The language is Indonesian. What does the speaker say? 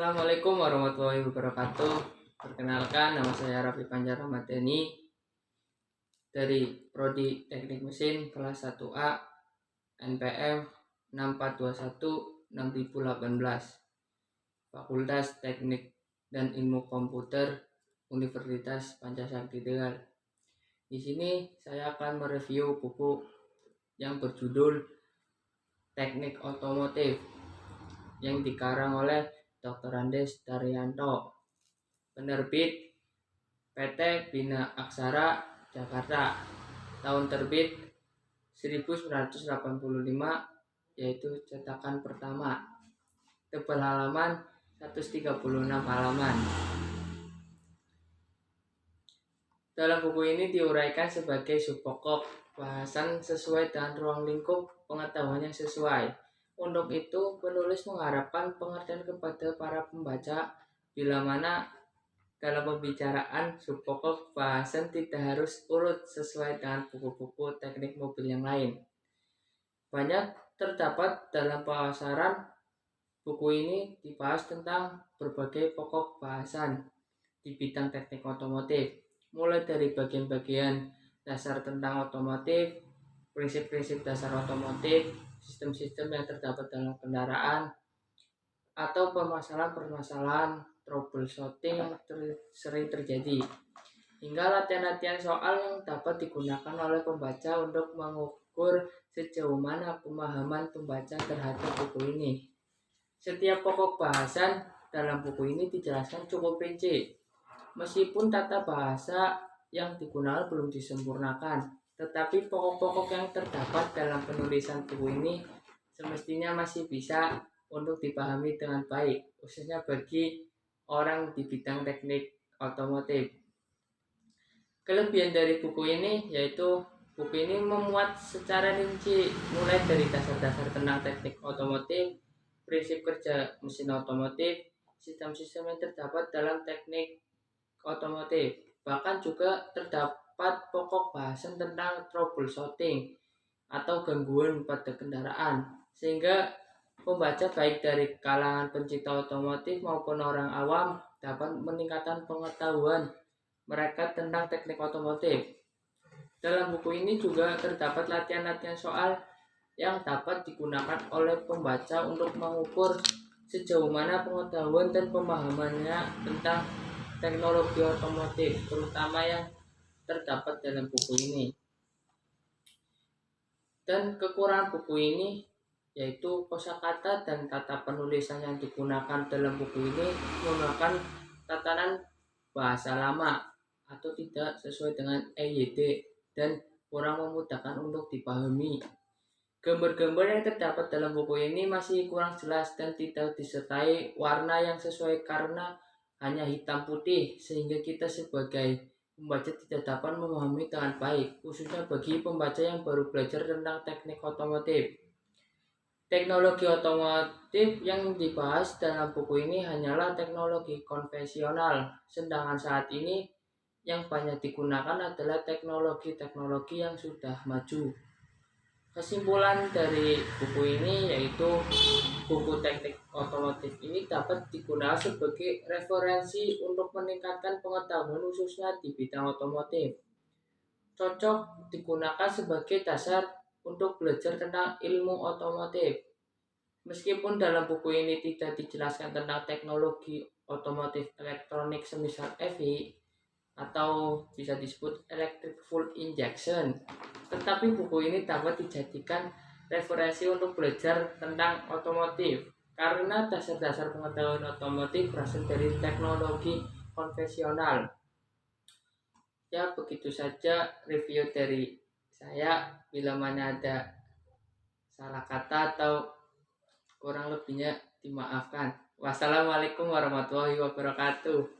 Assalamualaikum warahmatullahi wabarakatuh. Perkenalkan, nama saya Raffi Panjar Ramadhani dari Prodi Teknik Mesin kelas 1A NPM 6421-6018 Fakultas Teknik dan Ilmu Komputer Universitas Pancasakti Tegal. Di sini saya akan mereview buku yang berjudul Teknik Otomotif yang dikarang oleh Dr. Andes Daryanto, penerbit PT Bina Aksara Jakarta, tahun terbit 1985, yaitu cetakan pertama, tebal halaman 136 halaman. Dalam buku ini diuraikan sebagai subpokok bahasan sesuai dengan ruang lingkup pengetahuan yang sesuai. Untuk itu, penulis mengharapkan pengertian kepada para pembaca bila mana dalam pembicaraan subpokok bahasan tidak harus urut sesuai dengan buku-buku teknik mobil yang lain. Banyak terdapat dalam pasaran buku ini dibahas tentang berbagai pokok bahasan di bidang teknik otomotif, mulai dari bagian-bagian dasar tentang otomotif, prinsip-prinsip dasar otomotif, sistem-sistem yang terdapat dalam kendaraan, atau permasalahan-permasalahan troubleshooting yang sering terjadi, hingga latihan-latihan soal yang dapat digunakan oleh pembaca untuk mengukur sejauh mana pemahaman pembaca terhadap buku ini. Setiap pokok bahasan dalam buku ini dijelaskan cukup rinci, meskipun tata bahasa yang digunakan belum disempurnakan. Tetapi pokok-pokok yang terdapat dalam penulisan buku ini semestinya masih bisa untuk dipahami dengan baik, khususnya bagi orang di bidang teknik otomotif. Kelebihan dari buku ini yaitu buku ini memuat secara rinci mulai dari dasar-dasar tentang teknik otomotif, prinsip kerja mesin otomotif, sistem-sistem yang terdapat dalam teknik otomotif. Bahkan juga terdapat pokok bahasan tentang troubleshooting atau gangguan pada kendaraan, sehingga pembaca baik dari kalangan pencinta otomotif maupun orang awam dapat meningkatkan pengetahuan mereka tentang teknik otomotif. Dalam buku ini juga terdapat latihan-latihan soal yang dapat digunakan oleh pembaca untuk mengukur sejauh mana pengetahuan dan pemahamannya tentang teknologi otomotif, terutama yang terdapat dalam buku ini. Dan kekurangan buku ini yaitu kosakata dan tata penulisan yang digunakan dalam buku ini menggunakan tatanan bahasa lama atau tidak sesuai dengan EYD dan kurang memudahkan untuk dipahami. Gambar-gambar yang terdapat dalam buku ini masih kurang jelas dan tidak disertai warna yang sesuai karena hanya hitam putih, sehingga kita sebagai pembaca tidak dapat memahami dengan baik, khususnya bagi pembaca yang baru belajar tentang teknik otomotif. Teknologi otomotif yang dibahas dalam buku ini hanyalah teknologi konvensional, sedangkan saat ini yang banyak digunakan adalah teknologi-teknologi yang sudah maju. Kesimpulan dari buku ini yaitu buku teknik otomotif ini dapat digunakan sebagai referensi untuk meningkatkan pengetahuan khususnya di bidang otomotif. Cocok digunakan sebagai dasar untuk belajar tentang ilmu otomotif. Meskipun dalam buku ini tidak dijelaskan tentang teknologi otomotif elektronik semisal EV atau bisa disebut electric fuel injection, tetapi buku ini dapat dijadikan referensi untuk belajar tentang otomotif karena dasar-dasar pengetahuan otomotif berasal dari teknologi konvensional. Ya, begitu saja review dari saya. Bila mana ada salah kata atau kurang lebihnya dimaafkan. Wassalamualaikum warahmatullahi wabarakatuh.